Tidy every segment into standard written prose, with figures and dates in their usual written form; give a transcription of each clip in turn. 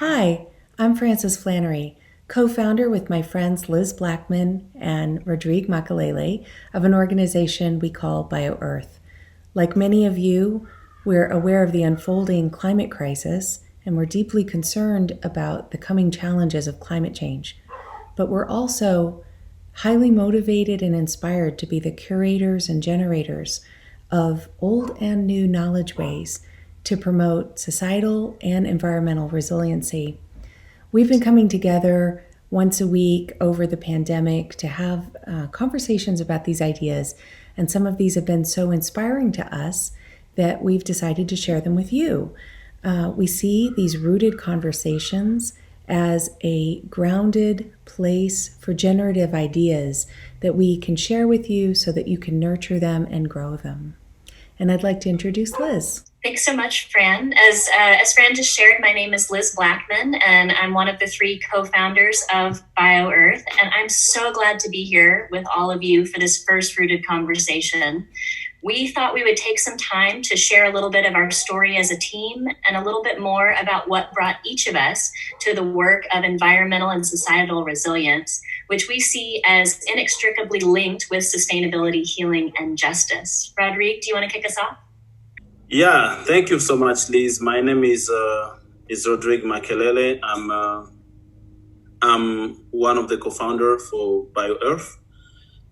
Hi, I'm Frances Flannery, co-founder with my friends Liz Blackman and Rodrigue Makalele of an organization we call BioEarth. Like many of you, we're aware of the unfolding climate crisis and we're deeply concerned about the coming challenges of climate change. But we're also highly motivated and inspired to be the curators and generators of old and new knowledge ways to promote societal and environmental resiliency. We've been coming together once a week over the pandemic to have conversations about these ideas, and some of these have been so inspiring to us that we've decided to share them with you. We see these rooted conversations as a grounded place for generative ideas that we can share with you so that you can nurture them and grow them. And I'd like to introduce Liz. Thanks so much, Fran. As Fran just shared, my name is Liz Blackman, and I'm one of the three co-founders of BioEarth. And I'm so glad to be here with all of you for this first Rooted conversation. We thought we would take some time to share a little bit of our story as a team and a little bit more about what brought each of us to the work of environmental and societal resilience, which we see as inextricably linked with sustainability, healing, and justice. Rodrigue, do you want to kick us off? Yeah, thank you so much, Liz. My name is Rodrigue Makalele. I'm one of the co-founder for BioEarth,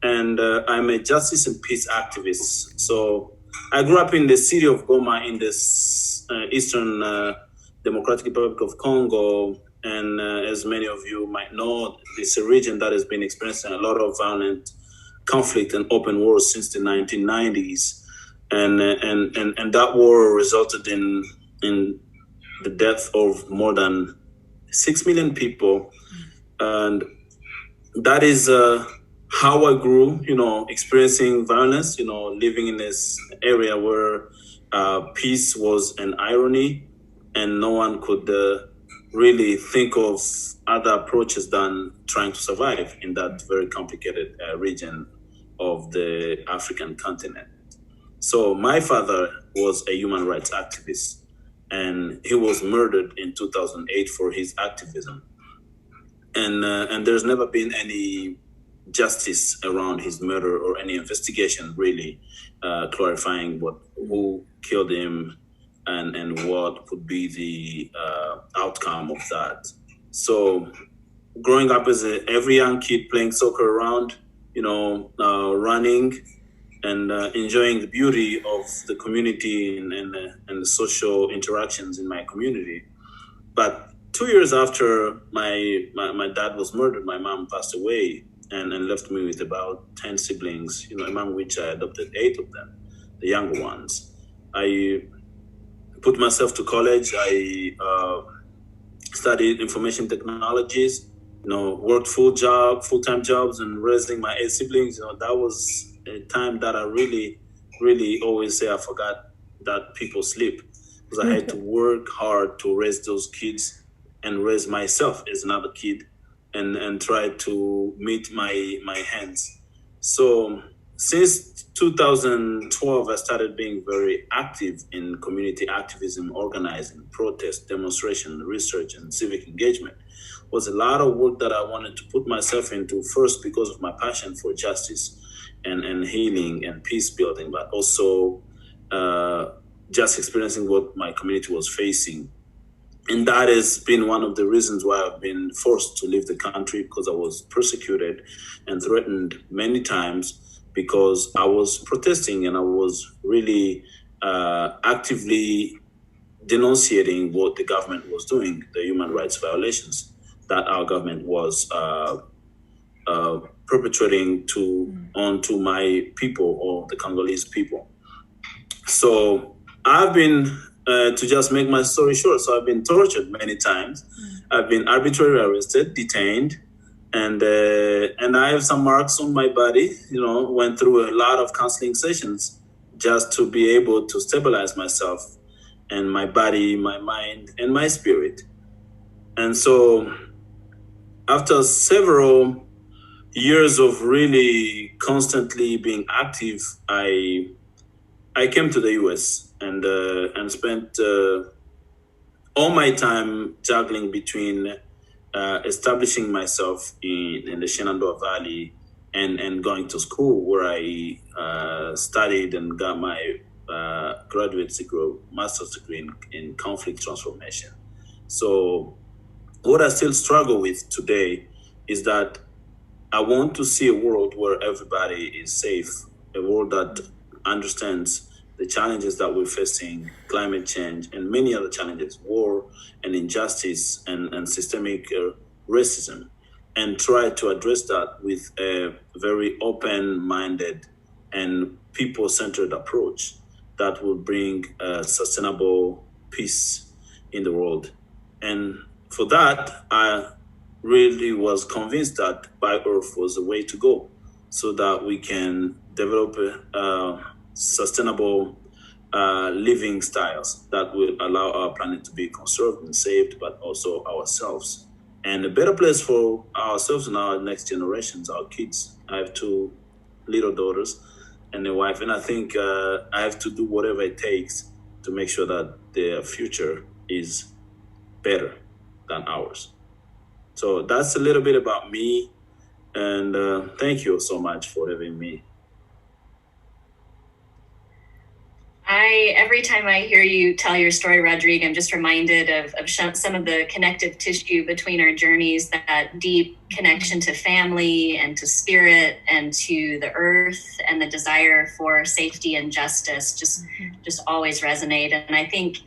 and I'm a justice and peace activist. So I grew up in the city of Goma in this Eastern Democratic Republic of Congo, and as many of you might know, it's a region that has been experiencing a lot of violent conflict and open wars since the 1990s. And that war resulted in the death of more than 6 million people, and that is how I grew. Experiencing violence. Living in this area where peace was an irony, and no one could really think of other approaches than trying to survive in that very complicated region of the African continent. So my father was a human rights activist, and he was murdered in 2008 for his activism. And there's never been any justice around his murder or any investigation really clarifying who killed him and what could be the outcome of that. So growing up as every young kid playing soccer around, running and enjoying the beauty of the community and the social interactions in my community. But 2 years after my dad was murdered, my mom passed away and left me with about 10 siblings, among which I adopted 8 of them, the younger ones. I put myself to college. I studied information technologies, worked full-time jobs and raising my 8 siblings. That was a time that I really, really always say I forgot that people sleep, because I had to work hard to raise those kids and raise myself as another kid and try to meet my hands. So since 2012, I started being very active in community activism, organizing, protest, demonstration, research, and civic engagement. It was a lot of work that I wanted to put myself into, first because of my passion for justice and healing and peace building, but also just experiencing what my community was facing. And that has been one of the reasons why I've been forced to leave the country, because I was persecuted and threatened many times because I was protesting and I was really actively denunciating what the government was doing, the human rights violations that our government was perpetrating onto my people, or the Congolese people. So I've been, to just make my story short, so I've been tortured many times. I've been arbitrarily arrested, detained, and I have some marks on my body. Went through a lot of counseling sessions just to be able to stabilize myself and my body, my mind, and my spirit. And so after several years of really constantly being active, I came to the US and spent all my time juggling between establishing myself in the Shenandoah Valley and going to school where I studied and got my graduate degree, master's degree in conflict transformation. So what I still struggle with today is that I want to see a world where everybody is safe, a world that understands the challenges that we're facing, climate change, and many other challenges, war and injustice and systemic racism, and try to address that with a very open-minded and people-centered approach that will bring sustainable peace in the world. And for that, I really was convinced that BioEarth was the way to go so that we can develop sustainable living styles that will allow our planet to be conserved and saved, but also ourselves. And a better place for ourselves and our next generations, our kids. I have 2 little daughters and a wife, and I think I have to do whatever it takes to make sure that their future is better than ours. So that's a little bit about me, and thank you so much for having me. Every time I hear you tell your story, Rodrigue, I'm just reminded of some of the connective tissue between our journeys, that deep connection to family and to spirit and to the earth, and the desire for safety and justice just always resonate. And I think,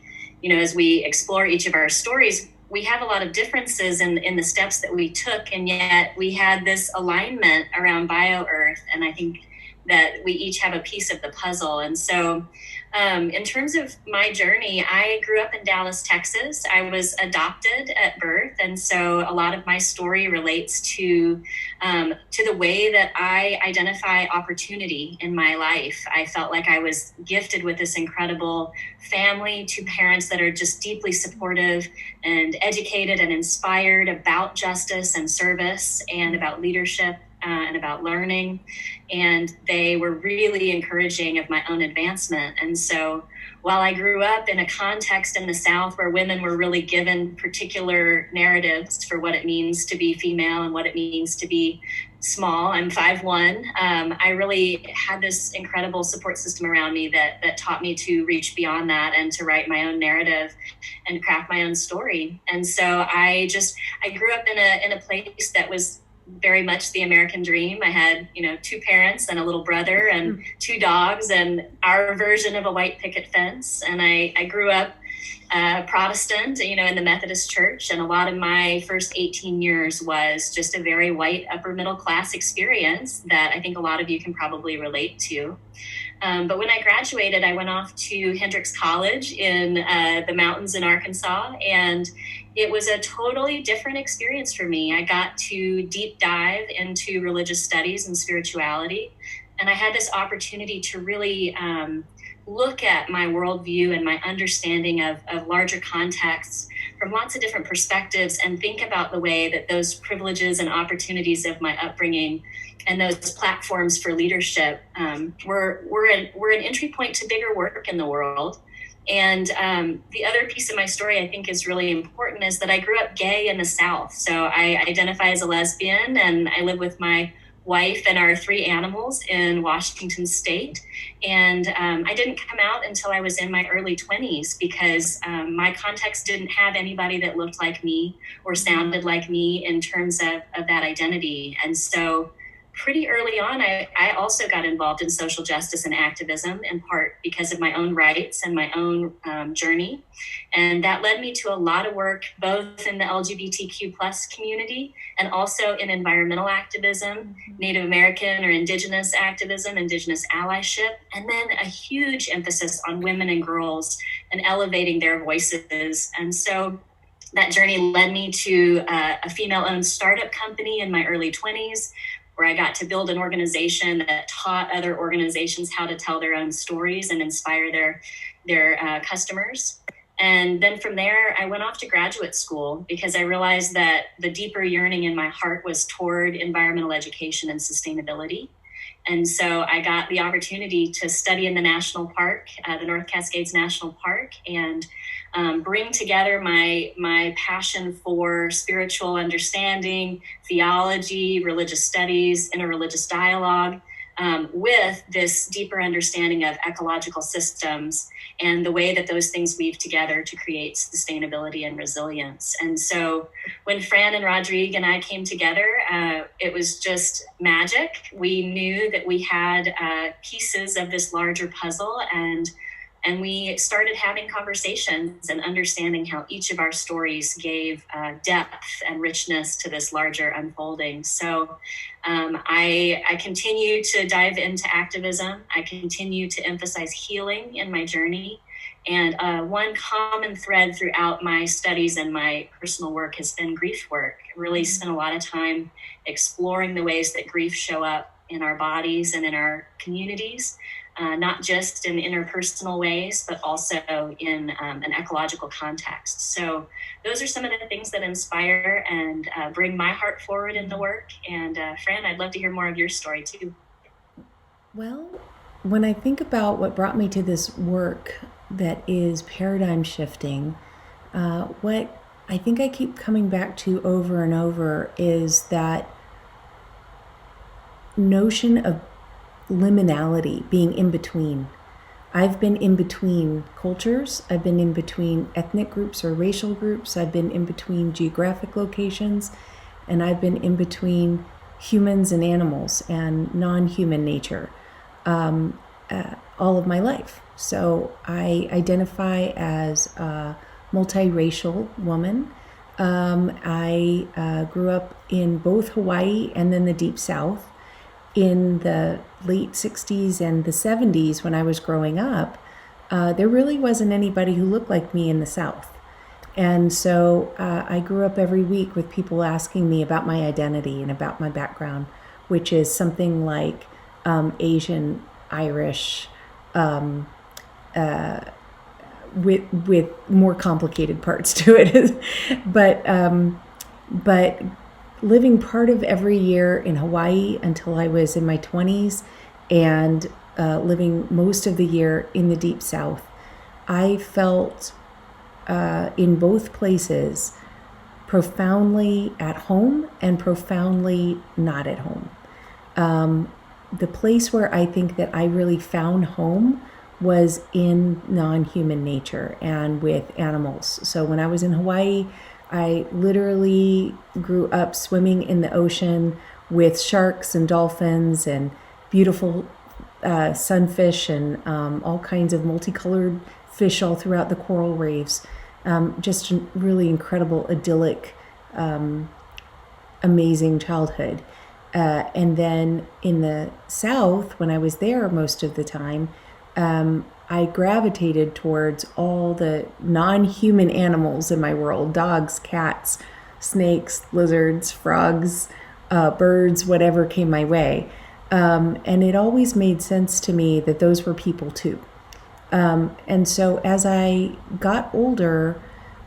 as we explore each of our stories, we have a lot of differences in the steps that we took, and yet we had this alignment around BioEarth. And I think that we each have a piece of the puzzle. And so in terms of my journey, I grew up in Dallas, Texas. I was adopted at birth. And so a lot of my story relates to the way that I identify opportunity in my life. I felt like I was gifted with this incredible family, 2 parents that are just deeply supportive and educated and inspired about justice and service and about leadership and about learning. And they were really encouraging of my own advancement. And so while I grew up in a context in the South where women were really given particular narratives for what it means to be female and what it means to be small, I'm 5'1", I really had this incredible support system around me that taught me to reach beyond that and to write my own narrative and craft my own story. And so I grew up in a place that was very much the American dream. I had, 2 parents and a little brother and 2 dogs and our version of a white picket fence. And I grew up Protestant, in the Methodist Church. And a lot of my first 18 years was just a very white upper middle class experience that I think a lot of you can probably relate to. But when I graduated, I went off to Hendrix College in the mountains in Arkansas, and it was a totally different experience for me. I got to deep dive into religious studies and spirituality, and I had this opportunity to really look at my worldview and my understanding of larger contexts from lots of different perspectives, and think about the way that those privileges and opportunities of my upbringing and those platforms for leadership were an entry point to bigger work in the world. And the other piece of my story I think is really important is that I grew up gay in the South. So I identify as a lesbian, and I live with my wife and our 3 animals in Washington State. And I didn't come out until I was in my early 20s because my context didn't have anybody that looked like me or sounded like me in terms of that identity. And so pretty early on, I also got involved in social justice and activism, in part because of my own rights and my own journey. And that led me to a lot of work, both in the LGBTQ plus community and also in environmental activism, Native American or Indigenous activism, Indigenous allyship, and then a huge emphasis on women and girls and elevating their voices. And so that journey led me to a female-owned startup company in my early 20s, where I got to build an organization that taught other organizations how to tell their own stories and inspire their customers. And then from there, I went off to graduate school because I realized that the deeper yearning in my heart was toward environmental education and sustainability. And so I got the opportunity to study in the national park, the North Cascades National Park, and bring together my passion for spiritual understanding, theology, religious studies, interreligious dialogue, with this deeper understanding of ecological systems and the way that those things weave together to create sustainability and resilience. And so when Fran and Rodrigue and I came together, it was just magic. We knew that we had pieces of this larger puzzle, and we started having conversations and understanding how each of our stories gave depth and richness to this larger unfolding. So I continue to dive into activism. I continue to emphasize healing in my journey. And one common thread throughout my studies and my personal work has been grief work. I really spent a lot of time exploring the ways that grief show up in our bodies and in our communities. Not just in interpersonal ways, but also in an ecological context. So those are some of the things that inspire and bring my heart forward in the work. And Fran, I'd love to hear more of your story too. Well, when I think about what brought me to this work that is paradigm shifting, what I think I keep coming back to over and over is that notion of liminality, being in between. I've been in between cultures. I've been in between ethnic groups or racial groups. I've been in between geographic locations, and I've been in between humans and animals and non-human nature all of my life. So I identify as a multiracial woman. I grew up in both Hawaii and then the Deep South. In the late 60s and the 70s, when I was growing up, there really wasn't anybody who looked like me in the South. And so I grew up every week with people asking me about my identity and about my background, which is something like Asian, Irish, with more complicated parts to it. But living part of every year in Hawaii until I was in my 20s, and living most of the year in the Deep South, I felt in both places profoundly at home and profoundly not at home. The place where I think that I really found home was in non-human nature and with animals. So when I was in Hawaii, I literally grew up swimming in the ocean with sharks and dolphins and beautiful sunfish and all kinds of multicolored fish all throughout the coral reefs. Just a really incredible, idyllic, amazing childhood. And then in the South, when I was there most of the time, I gravitated towards all the non-human animals in my world: dogs, cats, snakes, lizards, frogs, birds, whatever came my way. And it always made sense to me that those were people too. And so as I got older,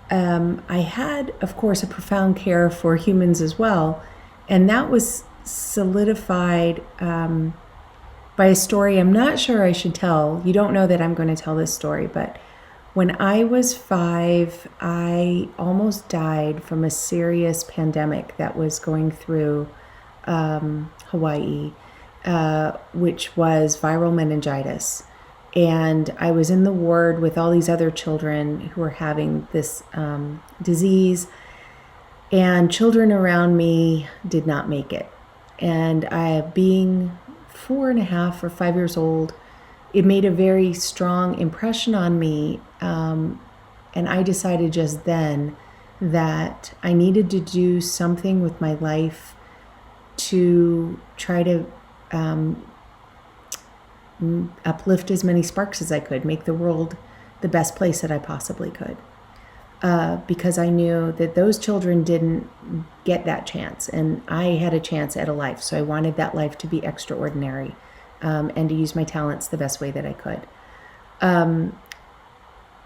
I had, of course, a profound care for humans as well. And that was solidified by a story I'm not sure I should tell. You don't know that I'm going to tell this story, but when I was 5, I almost died from a serious pandemic that was going through Hawaii, which was viral meningitis. And I was in the ward with all these other children who were having this disease, and children around me did not make it. And I, being 4.5 or 5 years old, it made a very strong impression on me. And I decided just then that I needed to do something with my life to try to uplift as many sparks as I could, make the world the best place that I possibly could. Because I knew that those children didn't get that chance, and I had a chance at a life. So I wanted that life to be extraordinary, and to use my talents the best way that I could.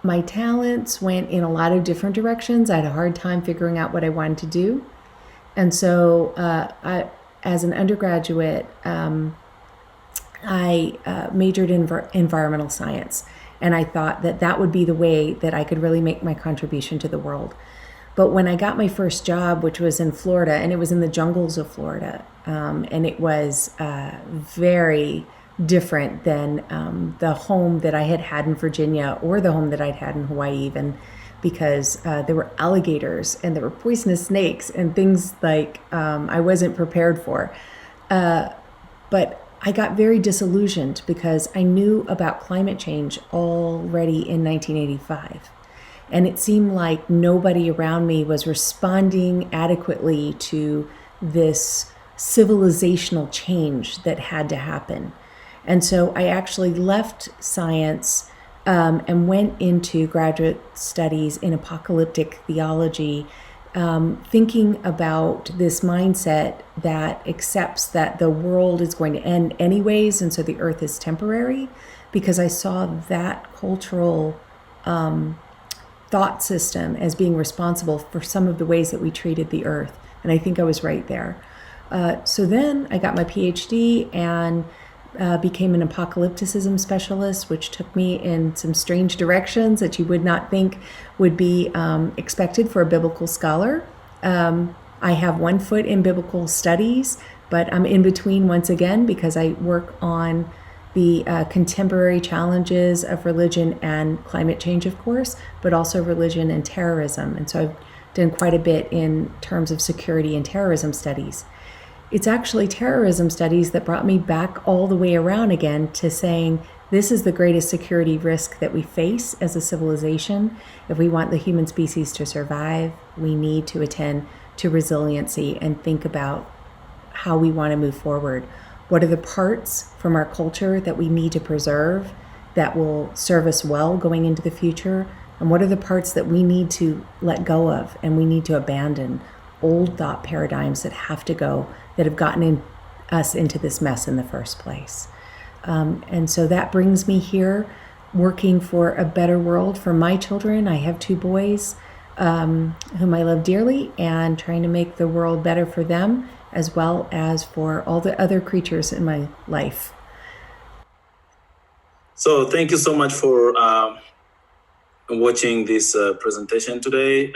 My talents went in a lot of different directions. I had a hard time figuring out what I wanted to do. And so as an undergraduate, I majored in environmental science. And I thought that that would be the way that I could really make my contribution to the world. But when I got my first job, which was in Florida, and it was in the jungles of Florida, and it was very different than the home that I had had in Virginia or the home that I'd had in Hawaii, even because there were alligators and there were poisonous snakes and things like I wasn't prepared for. But I got very disillusioned because I knew about climate change already in 1985. And it seemed like nobody around me was responding adequately to this civilizational change that had to happen. And so I actually left science and went into graduate studies in apocalyptic theology, thinking about this mindset that accepts that the world is going to end anyways, and so the earth is temporary, because I saw that cultural thought system as being responsible for some of the ways that we treated the earth. And I think I was right there. So then I got my PhD and became an apocalypticism specialist, which took me in some strange directions that you would not think would be expected for a biblical scholar. I have one foot in biblical studies, but I'm in between once again because I work on the contemporary challenges of religion and climate change, of course, but also religion and terrorism. And so I've done quite a bit in terms of security and terrorism studies. It's actually terrorism studies that brought me back all the way around again to saying this is the greatest security risk that we face as a civilization. If we want the human species to survive, we need to attend to resiliency and think about how we want to move forward. What are the parts from our culture that we need to preserve that will serve us well going into the future? And what are the parts that we need to let go of and we need to abandon? Old thought paradigms that have to go, that have gotten us into this mess in the first place. And so that brings me here, working for a better world for my children. I have 2 boys whom I love dearly, and trying to make the world better for them as well as for all the other creatures in my life. So thank you so much for watching this presentation today.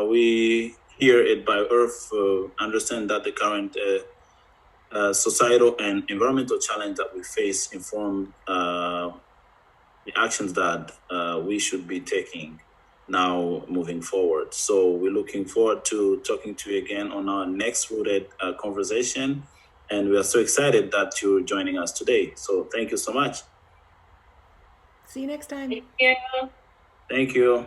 We here at BioEarth understand that the current societal and environmental challenge that we face inform the actions that we should be taking now moving forward. So we're looking forward to talking to you again on our next Rooted conversation. And we are so excited that you're joining us today. So thank you so much. See you next time. Thank you. Thank you.